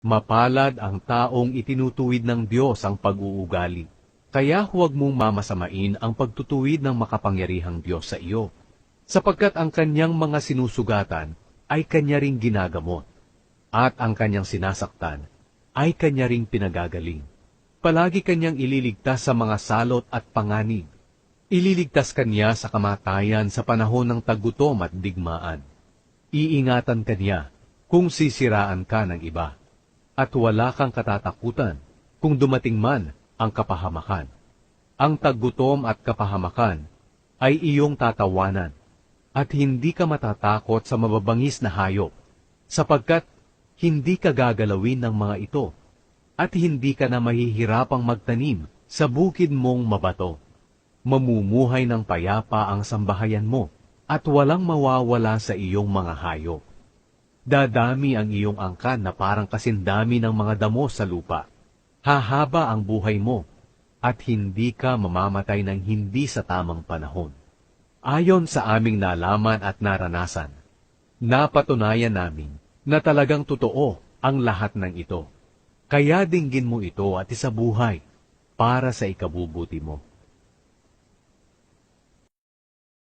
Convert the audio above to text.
Mapalad ang taong itinutuwid ng Diyos ang pag-uugali. Kaya huwag mong mamasamain ang pagtutuwid ng makapangyarihang Diyos sa iyo, sapagkat ang kanyang mga sinusugatan ay kanya ring ginagamot, at ang kanyang sinasaktan ay kanya ring pinagagaling. Palagi kanyang ililigtas sa mga salot at panganib. Ililigtas kanya sa kamatayan sa panahon ng taggutom at digmaan. Iingatan kanya kung sisiraan ka ng iba, at wala kang katatakutan kung dumating man ang kapahamakan. Ang taggutom at kapahamakan ay iyong tatawanan, at hindi ka matatakot sa mababangis na hayop, sapagkat hindi ka gagalawin ng mga ito, at hindi ka na mahihirapang magtanim sa bukid mong mabato. Mamumuhay ng payapa ang sambahayan mo, at walang mawawala sa iyong mga hayop. Dadami ang iyong angkan na parang kasindami ng mga damo sa lupa. Hahaba ang buhay mo, at hindi ka mamamatay ng hindi sa tamang panahon. Ayon sa aming nalaman at naranasan, napatunayan namin na talagang totoo ang lahat ng ito. Kaya dinggin mo ito at isabuhay para sa ikabubuti mo.